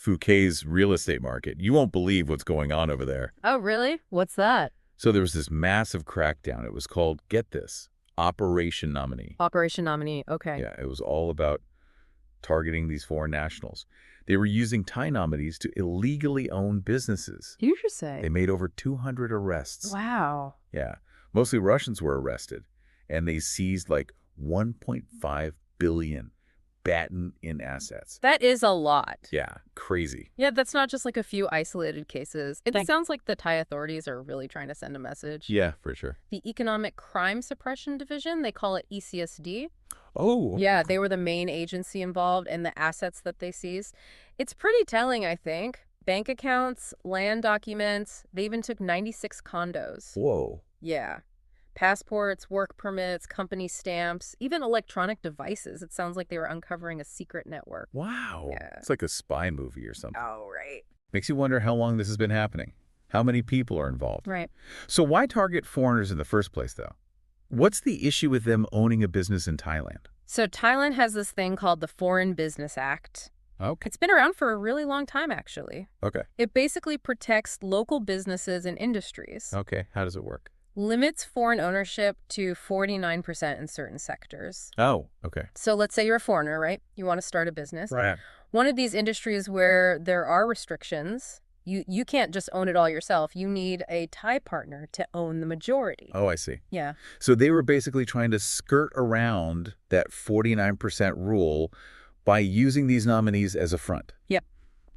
Phuket's real estate market. You won't believe what's going on over there. Oh, really? What's that? So there was this massive crackdown. It was called, get this, Operation Nominee. Operation Nominee. Okay. Yeah, it was all about targeting these foreign nationals. They were using Thai nominees to illegally own businesses. You should They say. made over 200 arrests. Wow. Yeah, mostly Russians were arrested, and they seized like 1.5 billion baht in assets. That is a lot. Yeah, crazy. Yeah, that's not just like a few isolated cases. It sounds like the Thai authorities are really trying to send a message. Yeah, for sure. The Economic Crime Suppression Division, they call it ECSD. Oh. Yeah, they were the main agency involved in the assets that they seized. It's pretty telling, I think. Bank accounts, land documents, they even took 96 condos. Whoa. Yeah. Passports, work permits, company stamps, even electronic devices. It sounds like they were uncovering a secret network. Wow. Yeah. It's like a spy movie or something. Oh, right. Makes you wonder how long this has been happening. How many people are involved? Right. So why target foreigners in the first place, though? What's the issue with them owning a business in Thailand? So Thailand has this thing called the Foreign Business Act. Okay. It's been around for a really long time, actually. Okay. It basically protects local businesses and industries. Okay. How does it work? Limits foreign ownership to 49% in certain sectors. Oh, okay. So let's say you're a foreigner, right? You want to start a business. Right. One of these industries where there are restrictions, you can't just own it all yourself. You need a Thai partner to own the majority. Oh, I see. Yeah. So they were basically trying to skirt around that 49% rule by using these nominees as a front. Yep.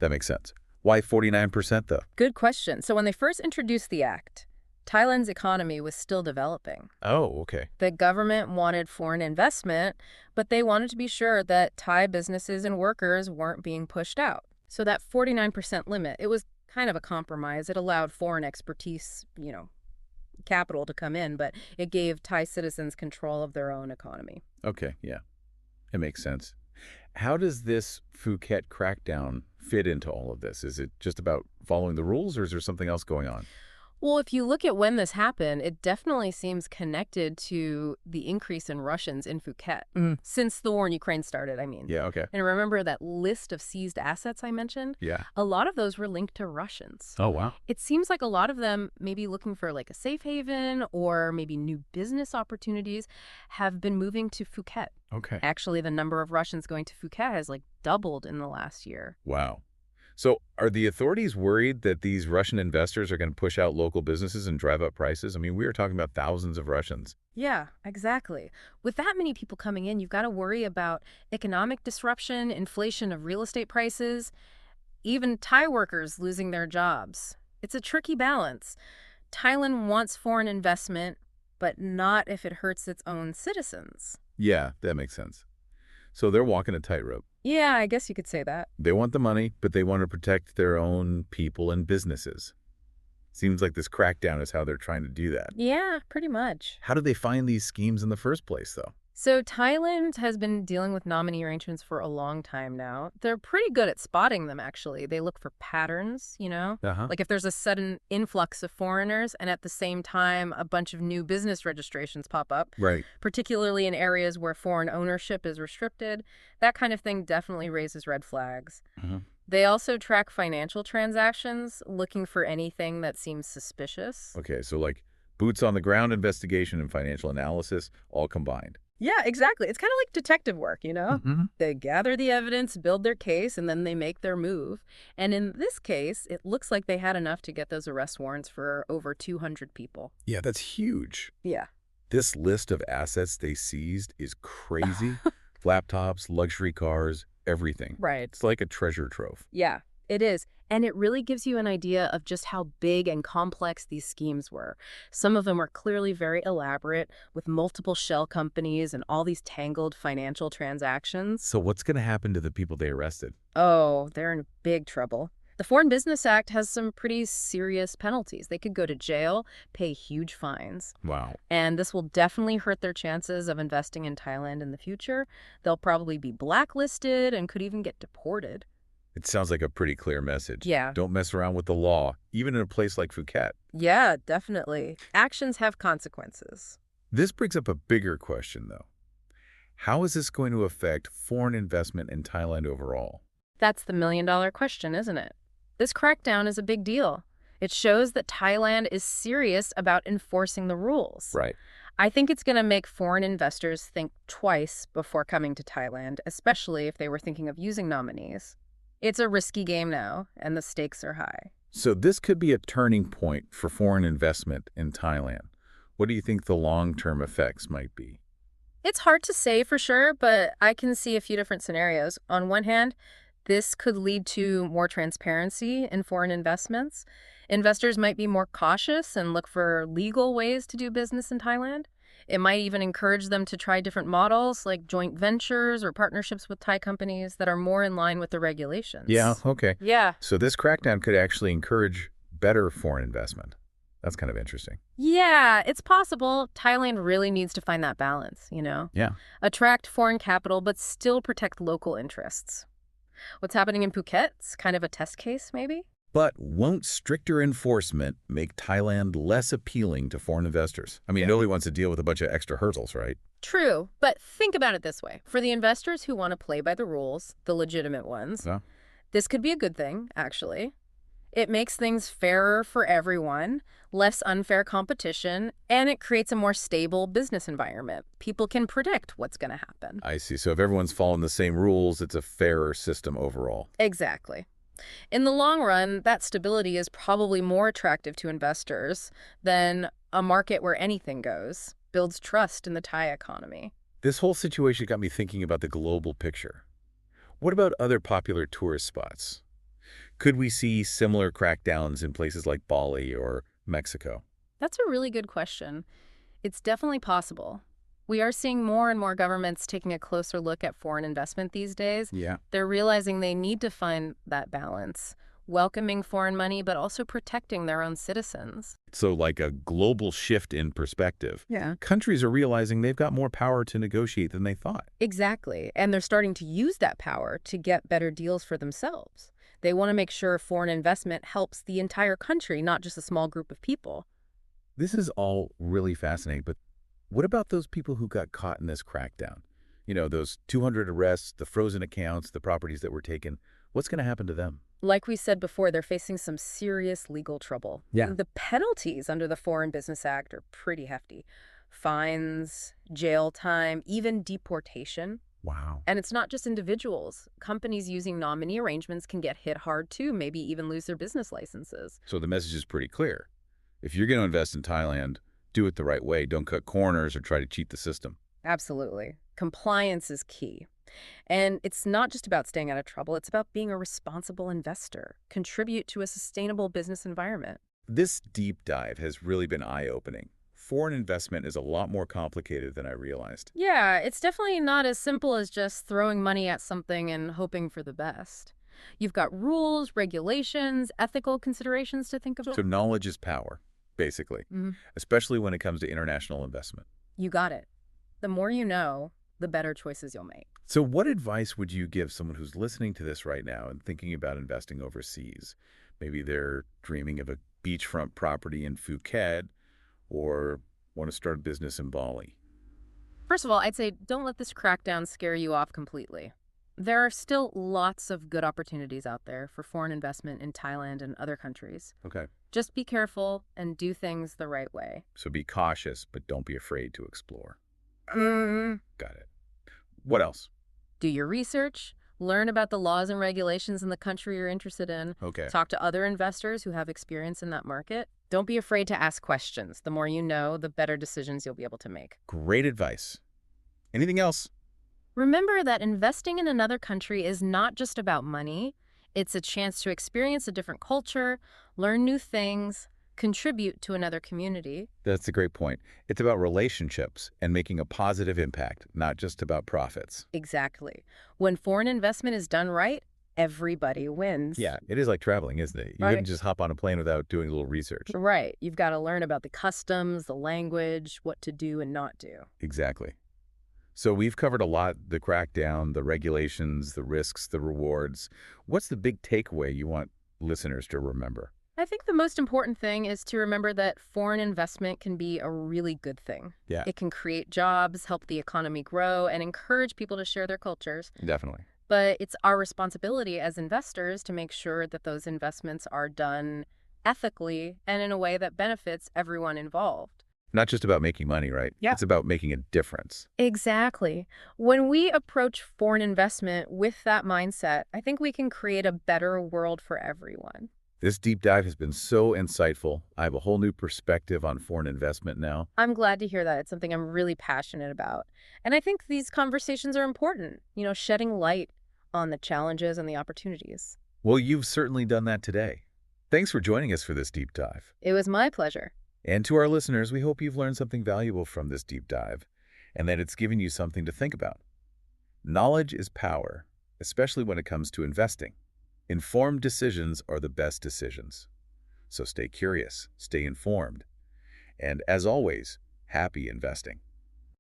That makes sense. Why 49% though? Good question. So when they first introduced the act, Thailand's economy was still developing. Oh, okay. The government wanted foreign investment, but they wanted to be sure that Thai businesses and workers weren't being pushed out. So that 49% limit, it was kind of a compromise. It allowed foreign expertise, capital to come in, but it gave Thai citizens control of their own economy. Okay, yeah. It makes sense. How does this Phuket crackdown fit into all of this? Is it just about following the rules, or is there something else going on? Well, if you look at when this happened, it definitely seems connected to the increase in Russians in Phuket. Since the war in Ukraine started, I mean. Yeah, okay. And remember that list of seized assets I mentioned? Yeah. A lot of those were linked to Russians. Oh, wow. It seems like a lot of them, maybe looking for like a safe haven or maybe new business opportunities, have been moving to Phuket. Okay. Actually, the number of Russians going to Phuket has like doubled in the last year. Wow. So are the authorities worried that these Russian investors are going to push out local businesses and drive up prices? I mean, we are talking about thousands of Russians. Yeah, exactly. With that many people coming in, you've got to worry about economic disruption, inflation of real estate prices, even Thai workers losing their jobs. It's a tricky balance. Thailand wants foreign investment, but not if it hurts its own citizens. Yeah, that makes sense. So they're walking a tightrope. Yeah, I guess you could say that. They want the money, but they want to protect their own people and businesses. Seems like this crackdown is how they're trying to do that. Yeah, pretty much. How do they find these schemes in the first place, though? So Thailand has been dealing with nominee arrangements for a long time now. They're pretty good at spotting them, actually. They look for patterns, Uh-huh. Like if there's a sudden influx of foreigners and at the same time a bunch of new business registrations pop up, Right. particularly in areas where foreign ownership is restricted, that kind of thing definitely raises red flags. Uh-huh. They also track financial transactions, looking for anything that seems suspicious. Okay, so like boots on the ground investigation and financial analysis all combined. Yeah, exactly. It's kind of like detective work, Mm-hmm. They gather the evidence, build their case, and then they make their move. And in this case, it looks like they had enough to get those arrest warrants for over 200 people. Yeah, that's huge. Yeah. This list of assets they seized is crazy. Laptops, luxury cars, everything. Right. It's like a treasure trove. Yeah, it is. And it really gives you an idea of just how big and complex these schemes were. Some of them were clearly very elaborate, with multiple shell companies and all these tangled financial transactions. So what's going to happen to the people they arrested? Oh, they're in big trouble. The Foreign Business Act has some pretty serious penalties. They could go to jail, pay huge fines. Wow. And this will definitely hurt their chances of investing in Thailand in the future. They'll probably be blacklisted and could even get deported. It sounds like a pretty clear message. Yeah. Don't mess around with the law, even in a place like Phuket. Yeah, definitely. Actions have consequences. This brings up a bigger question, though. How is this going to affect foreign investment in Thailand overall? That's the million-dollar question, isn't it? This crackdown is a big deal. It shows that Thailand is serious about enforcing the rules. Right. I think it's going to make foreign investors think twice before coming to Thailand, especially if they were thinking of using nominees. It's a risky game now, and the stakes are high. So this could be a turning point for foreign investment in Thailand. What do you think the long-term effects might be? It's hard to say for sure, but I can see a few different scenarios. On one hand, this could lead to more transparency in foreign investments. Investors might be more cautious and look for legal ways to do business in Thailand. It might even encourage them to try different models like joint ventures or partnerships with Thai companies that are more in line with the Yeah, regulations. okay. Yeah. So this crackdown could actually encourage better foreign investment. That's kind of interesting. Yeah, it's possible. Thailand really needs to find that balance, you know? Yeah. Attract foreign capital, but still protect local interests. What's happening in Phuket's kind of a test case, maybe? But won't stricter enforcement make Thailand less appealing to foreign investors? I mean, nobody wants to deal with a bunch of extra hurdles, right? True, but think about it this way. For the investors who want to play by the rules, the legitimate ones, Yeah. this could be a good thing, actually. It makes things fairer for everyone, less unfair competition, and it creates a more stable business environment. People can predict what's going to happen. I see. So if everyone's following the same rules, it's a fairer system overall. Exactly. In the long run, that stability is probably more attractive to investors than a market where anything goes, builds trust in the Thai economy. This whole situation got me thinking about the global picture. What about other popular tourist spots? Could we see similar crackdowns in places like Bali or Mexico? That's a really good question. It's definitely possible. We are seeing more and more governments taking a closer look at foreign investment these days. Yeah. They're realizing they need to find that balance, welcoming foreign money, but also protecting their own citizens. So like a global shift in perspective. Yeah. Countries are realizing they've got more power to negotiate than they thought. Exactly. And they're starting to use that power to get better deals for themselves. They want to make sure foreign investment helps the entire country, not just a small group of people. This is all really fascinating, but what about those people who got caught in this crackdown? You know, those 200 arrests, the frozen accounts, the properties that were taken. What's going to happen to them? Like we said before, they're facing some serious legal trouble. Yeah. The penalties under the Foreign Business Act are pretty hefty. Fines, jail time, even deportation. Wow. And it's not just individuals. Companies using nominee arrangements can get hit hard too, maybe even lose their business licenses. So the message is pretty clear. If you're going to invest in Thailand, do it the right way. Don't cut corners or try to cheat the system. Absolutely. Compliance is key. And it's not just about staying out of trouble, it's about being a responsible investor. Contribute to a sustainable business environment. This deep dive has really been eye-opening. Foreign investment is a lot more complicated than I realized. Yeah, it's definitely not as simple as just throwing money at something and hoping for the best. You've got rules, regulations, ethical considerations to think about. So knowledge is power, basically, especially when it comes to international investment. You got it. The more you know, the better choices you'll make. So what advice would you give someone who's listening to this right now and thinking about investing overseas? Maybe they're dreaming of a beachfront property in Phuket or want to start a business in Bali. First of all, I'd say don't let this crackdown scare you off completely. There are still lots of good opportunities out there for foreign investment in Thailand and other countries. Okay. Just be careful and do things the right way. So be cautious, but don't be afraid to explore. Mm. Got it. What else? Do your research, learn about the laws and regulations in the country you're interested in, Okay. talk to other investors who have experience in that market. Don't be afraid to ask questions. The more you know, the better decisions you'll be able to make. Great advice. Anything else? Remember that investing in another country is not just about money. It's a chance to experience a different culture, learn new things, contribute to another community. That's a great point. It's about relationships and making a positive impact, not just about profits. Exactly. When foreign investment is done right, everybody wins. Yeah, it is like traveling, isn't it? You Right. wouldn't just hop on a plane without doing a little research. Right. You've got to learn about the customs, the language, what to do and not do. Exactly. So we've covered a lot, the crackdown, the regulations, the risks, the rewards. What's the big takeaway you want listeners to remember? I think the most important thing is to remember that foreign investment can be a really good thing. Yeah, It can create jobs, help the economy grow, and encourage people to share their cultures. definitely. But it's our responsibility as investors to make sure that those investments are done ethically and in a way that benefits everyone involved. Not just about making money, right? Yeah. It's about making a difference. Exactly. When we approach foreign investment with that mindset, I think we can create a better world for everyone. This deep dive has been so insightful. I have a whole new perspective on foreign investment now. I'm glad to hear that. It's something I'm really passionate about. And I think these conversations are important, shedding light on the challenges and the opportunities. Well, you've certainly done that today. Thanks for joining us for this deep dive. It was my pleasure. And to our listeners, we hope you've learned something valuable from this deep dive and that it's given you something to think about. Knowledge is power, especially when it comes to investing. Informed decisions are the best decisions. So stay curious, stay informed, and as always, happy investing.